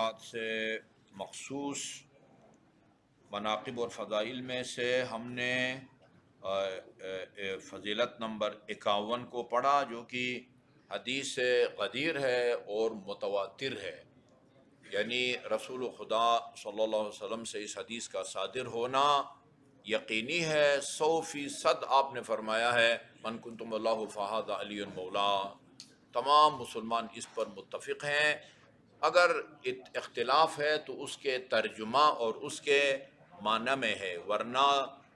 बरक़ात से मखसूस मनाक़िब और फ़ज़ाइल में से हमने फ़जीलत नंबर 51 को पढ़ा, जो कि हदीस क़दीर है और मुतवातिर है। यानी रसूल खुदा सल्लल्लाहु अलैहि वसल्लम से इस हदीस का सादिर होना यकीनी है। 100% आपने फरमाया है, मन कुन्तु मौलाहु फ़हाज़ा अलीयुन मौला। तमाम मुसलमान इस पर मुत्तफ़िक़ हैं। अगर इख्तिलाफ है तो उसके तर्जुमा और उसके माना में है, वरना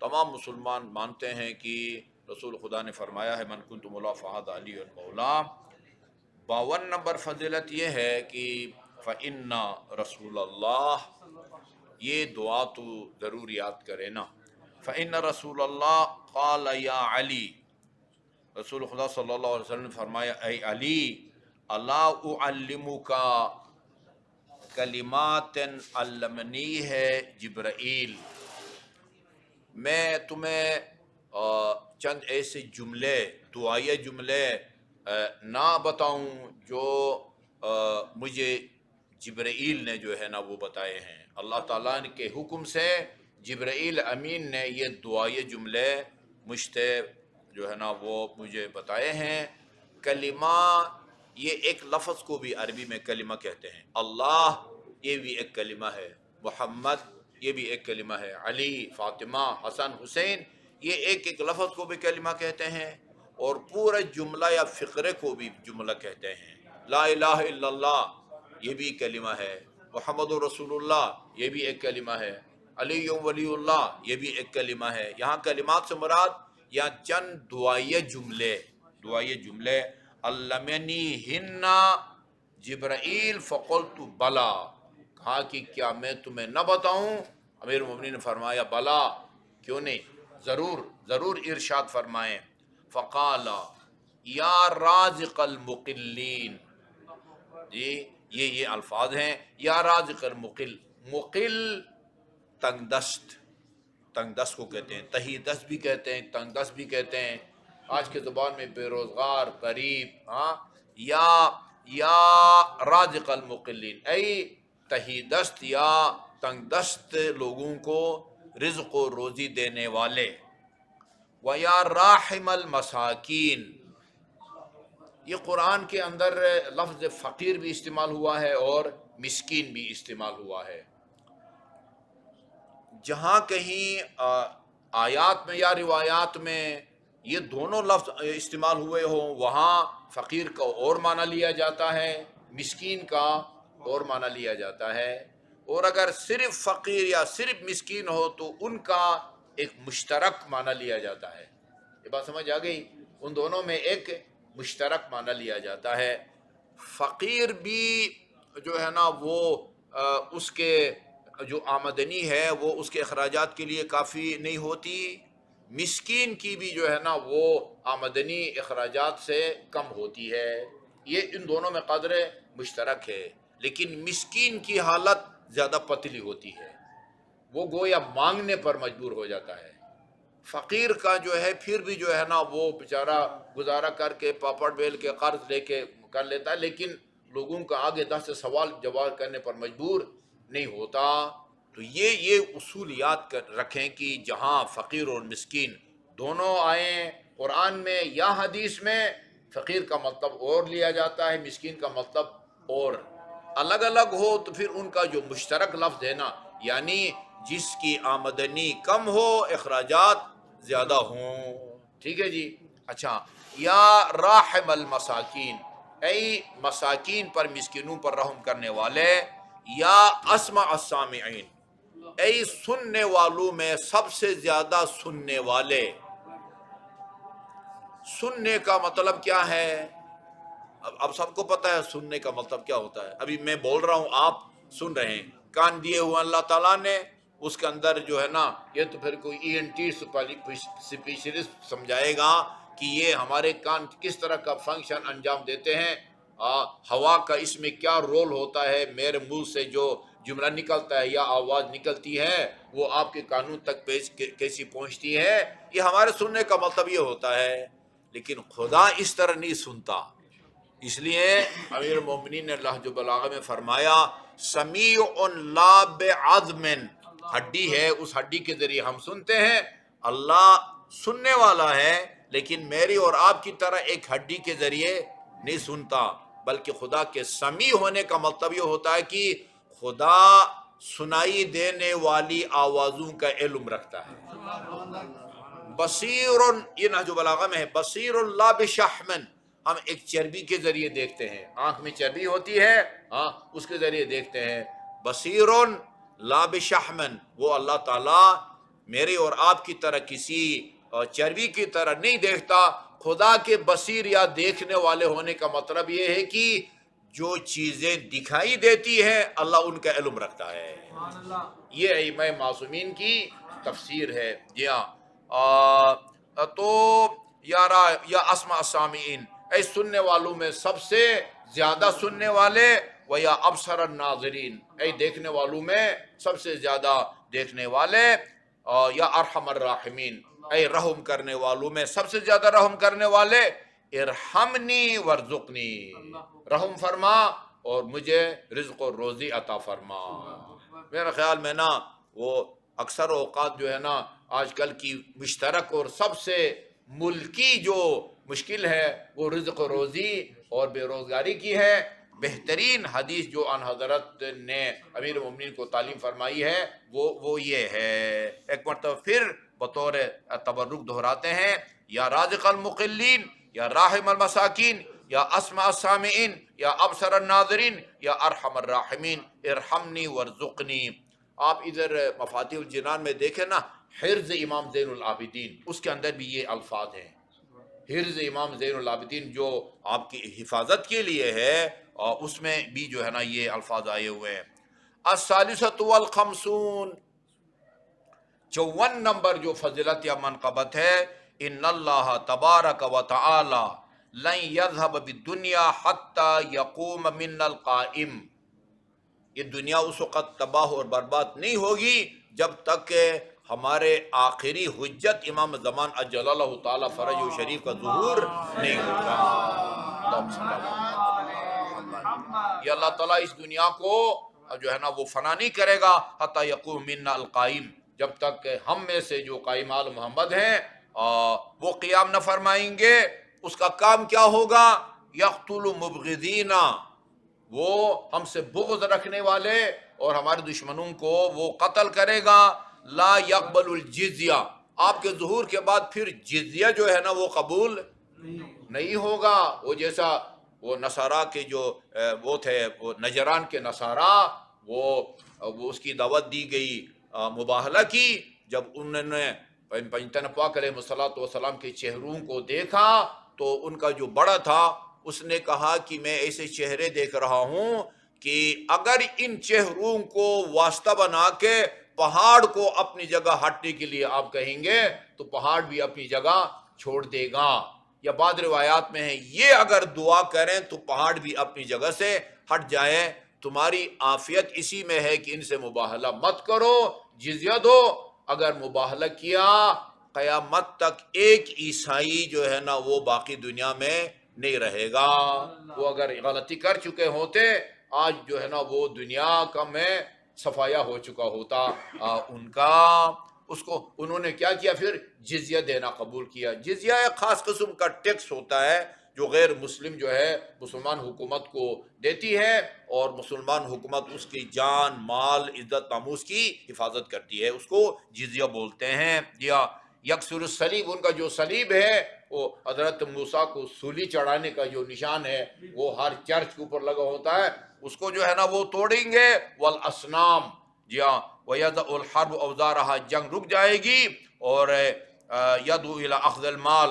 तमाम मुसलमान मानते हैं कि रसूल खुदा ने फरमाया है, मन कुन्तु मौला फ़हाज़ा अलीयुन मौला। 52 नंबर फजीलत ये है कि फ़इन्ना रसूलल्लाह, ये दुआ तो ज़रूर याद करे ना। फ़इन्ना रसूलल्लाह क़ाल या अली, रसूल खुदा सल्लल्लाहु अलैहि वसल्लम ने फरमाया, ऐ अली, अला उअल्लिमुका कलिमातन अल्लमनी है जिब्राइल, मैं तुम्हें चंद ऐसे जुमले, दुआए जुमले ना बताऊं जो मुझे जिब्राइल ने जो है ना वो बताए हैं। अल्लाह ताला के हुक्म से जिब्राइल अमीन ने ये दुआए जुमले मुझसे जो है ना वो मुझे बताए हैं। कलिमा, ये एक लफ्ज़ को भी अरबी में कलिमा कहते हैं। अल्लाह, ये भी एक कलिमा है। मोहम्मद, ये भी एक कलिमा है। अली, फ़ातिमा, हसन, हुसैन, ये एक एक लफ्ज़ को भी कलिमा कहते हैं। और पूरे जुमला या फ़िक्रे को भी जुमला कहते हैं। ला इलाहा इल्लल्लाह, ये भी कलिमा है। मुहम्मदुर रसूलुल्लाह, ये भी एक कलिमा है। अली वलीउल्लाह, ये भी एक कलिमा है। यहाँ कलिमात से मुराद या चंद दुआए जुमले अल्लमनी हिन्ना जिब्राइल फ़क़ुल्तु बला, कहा कि क्या मैं तुम्हें न बताऊं? अमीर मोमिनीन ने फरमाया, बला, क्यों नहीं, ज़रूर ज़रूर इरशाद फरमाएं। फ़क़ाला या राज़िक़ल मुक़िल्लीन, जी ये अल्फाज हैं। या राज़िक़ल मुक़िल, मुक़िल तंगदस्त, तंगदस्त को कहते हैं, तही दस्त भी कहते हैं, तंगदस्त भी कहते हैं। आज के ज़ुबान में बेरोज़गार, गरीब, हाँ। या राज़िक़ल मुक़िल्लीन, ऐ तही दस्त या तंगदस्त लोगों को रिज़्क़ व रोज़ी देने वाले। व या राहिमल मसाकीन, ये कुरान के अंदर लफ्ज़ फ़कीर भी इस्तेमाल हुआ है और मिस्कीन भी इस्तेमाल हुआ है। जहाँ कहीं आयात में या रिवायात में ये दोनों लफ्ज़ इस्तेमाल हुए हों, वहाँ फ़कीर का और माना लिया जाता है, मिस्कीन का और माना लिया जाता है। और अगर सिर्फ़ फ़कीर या सिर्फ़ मिस्कीन हो तो उनका एक मुश्तरक माना लिया जाता है। ये बात समझ आ गई? उन दोनों में एक मुश्तरक माना लिया जाता है। फ़कीर भी जो है ना वो उसके जो आमदनी है वो उसके अखराजात के लिए काफ़ी नहीं होती। मिस्कीन की भी जो है ना वो आमदनी अखराजात से कम होती है। ये इन दोनों में कदर मुश्तरक है, लेकिन मिस्कीन की हालत ज़्यादा पतली होती है, वो गोया मांगने पर मजबूर हो जाता है। फ़कीर का जो है फिर भी जो है ना वो बेचारा गुजारा करके पापड़ बेल के कर्ज लेके कर लेता है, लेकिन लोगों का आगे 10 सवाल जवाब करने पर मजबूर नहीं होता। तो ये उसूल याद कर रखें कि जहाँ फ़कीर और मिस्कीन दोनों आए कुरान में या हदीस में, फ़कीर का मतलब और लिया जाता है, मिस्कीन का मतलब और। अलग अलग हो तो फिर उनका जो मुश्तरक लफ्ज़ है ना, यानी जिसकी आमदनी कम हो, अखराजात ज़्यादा हों। ठीक है जी। अच्छा, या राहिमल मसाकीन, ऐ मसाकीन पर, मिस्किनों पर रहम करने वाले। या अस्मा अस्सामिईन, ऐ सुनने वालों में सबसे ज़्यादा सुनने वाले। सुनने का मतलब क्या है? अब सबको पता है सुनने का मतलब क्या होता है। अभी मैं बोल रहा हूँ, आप सुन रहे हैं, कान दिए हुए अल्लाह ताला ने, उसके अंदर जो है ना, ये तो फिर कोई ENT स्पेशलिस्ट समझाएगा कि ये हमारे कान किस तरह का फंक्शन अंजाम देते हैं। हवा का इसमें क्या रोल होता है, मेरे मुंह से जो जुमला निकलता है या आवाज़ निकलती है वो आपके कानों तक कैसी पहुँचती है, ये हमारे सुनने का मतलब ये होता है। लेकिन खुदा इस तरह नहीं सुनता। इसलिए अमीर मोमिनीन ने लहज बलागा में फरमाया, سمیع لا بعظم، ہڈی ہے، اس ہڈی کے ذریعے ہم سنتے ہیں۔ اللہ سننے والا ہے لیکن میری اور آپ کی طرح ایک ہڈی کے ذریعے نہیں سنتا، بلکہ خدا کے سمیع ہونے کا مطلب یہ ہوتا ہے کہ خدا سنائی دینے والی آوازوں کا علم رکھتا ہے۔ بصیر، یہ نہج بلاغہ میں ہے، بصیر لا بشحمن، ہم ایک چربی کے ذریعے دیکھتے ہیں، آنکھ میں چربی ہوتی ہے، ہاں اس کے ذریعے دیکھتے ہیں۔ بصیر لا بشحمن، وہ اللہ تعالیٰ میرے اور آپ کی طرح کسی چربی کی طرح نہیں دیکھتا۔ خدا کے بصیر یا دیکھنے والے ہونے کا مطلب یہ ہے کہ جو چیزیں دکھائی دیتی ہیں اللہ ان کا علم رکھتا ہے۔ یہ ائمہ معصومین کی تفسیر ہے۔ جی ہاں، تو یا اسمع السامعین، اے سننے والوں میں سب سے زیادہ سننے والے، و یا ابصر الناظرین، اے دیکھنے والوں میں سب سے زیادہ دیکھنے والے، یا ارحم الراحمین، اے رحم کرنے والوں میں سب سے زیادہ رحم کرنے والے، ارحمنی ورزقنی، رحم فرما اور مجھے رزق و روزی عطا فرما۔ میرا خیال میں نا وہ اکثر اوقات جو ہے نا آج کل کی مشترک اور سب سے ملکی جو مشکل ہے وہ رزق و روزی اور بے روزگاری کی ہے۔ بہترین حدیث جو ان حضرت نے امیر المومنین کو تعلیم فرمائی ہے وہ یہ ہے، ایک مرتبہ پھر بطور تبرک دہراتے ہیں، یا رازق المقلین، یا راحم المساکین، یا اسمع السامعین، یا ابصر الناظرین، یا ارحم الراحمین، ارحمنی ورزقنی۔ آپ ادھر مفاتیح الجنان میں دیکھیں نا، حرز امام زین العابدین، اس کے اندر بھی یہ الفاظ ہیں، حرز امام زین العابدین جو آپ کی حفاظت کے لیے ہے، اور اس میں بھی جو ہے نا یہ الفاظ آئے ہوئے ہیں۔ الثالثۃ والخمسون، 54 نمبر جو فضیلت یا منقبت ہے، ان اللہ تبارک و تعالی لن یذهب بالدنیا حتی یقوم من القائم، یہ دنیا اس وقت تباہ اور برباد نہیں ہوگی جب تک کہ ہمارے آخری حجت امام زمان اجل اللہ تعالی فرج و شریف کا ظہور نہیں ہوگا۔ یہ اللہ تعالیٰ اس دنیا کو جو ہے نا وہ فنا نہیں کرے گا حتی یقوم منا القائم، جب تک کہ ہم میں سے جو قائم آل محمد ہیں وہ قیام نہ فرمائیں گے۔ اس کا کام کیا ہوگا؟ یقتل مبغضینا، وہ ہم سے بغض رکھنے والے اور ہمارے دشمنوں کو وہ قتل کرے گا۔ لا یقبل الجزیہ، آپ کے ظہور کے بعد پھر جزیہ جو ہے نا وہ قبول نہیں ہوگا۔ وہ جیسا وہ نصارہ کے جو وہ تھے، وہ نجران کے نصارہ، وہ اس کی دعوت دی گئی، مباہلہ کی، جب انہوں نے پنجتن پاک علیہ السلام کے چہروں کو دیکھا تو ان کا جو بڑا تھا اس نے کہا کہ میں ایسے چہرے دیکھ رہا ہوں کہ اگر ان چہروں کو واسطہ بنا کے پہاڑ کو اپنی جگہ ہٹنے کے لیے آپ کہیں گے تو پہاڑ بھی اپنی جگہ چھوڑ دے گا، یا بعض روایات میں ہے یہ اگر دعا کریں تو پہاڑ بھی اپنی جگہ سے ہٹ جائے۔ تمہاری عافیت اسی میں ہے کہ ان سے مباہلہ مت کرو، جزیہ دو۔ اگر مباہلہ کیا قیامت تک ایک عیسائی جو ہے نا وہ باقی دنیا میں نہیں رہے گا۔ وہ اگر غلطی کر چکے ہوتے آج جو ہے نا وہ دنیا کا میں صفایا ہو چکا ہوتا ان کا۔ اس کو انہوں نے کیا کیا؟ پھر جزیہ دینا قبول کیا۔ جزیہ ایک خاص قسم کا ٹیکس ہوتا ہے جو غیر مسلم جو ہے مسلمان حکومت کو دیتی ہے، اور مسلمان حکومت اس کی جان، مال، عزت، ناموس کی حفاظت کرتی ہے، اس کو جزیہ بولتے ہیں۔ یا یکسر الصلیب، ان کا جو صلیب ہے وہ حضرت موسیٰ کو سولی چڑھانے کا جو نشان ہے وہ ہر چرچ کے اوپر لگا ہوتا ہے، اس کو جو ہے نا وہ توڑیں گے۔ والاسنام، جی ہاں، وَيَدَعُ الْحَرْبُ أَوْزَارَهَا، جنگ رک جائے گی، اور يَدْعُ إِلَىٰ أَخْذِ الْمَالِ،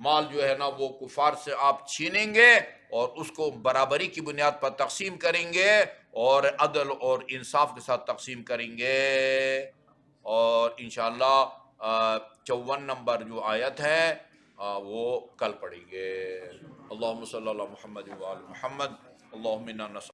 مال جو ہے نا وہ کفار سے آپ چھینیں گے اور اس کو برابری کی بنیاد پر تقسیم کریں گے اور عدل اور انصاف کے ساتھ تقسیم کریں گے۔ اور انشاءاللہ 54 نمبر جو آیت ہے وہ کل پڑھیں گے۔ اللہم صلی اللہ محمد و آل محمد، اللہم انا نسألک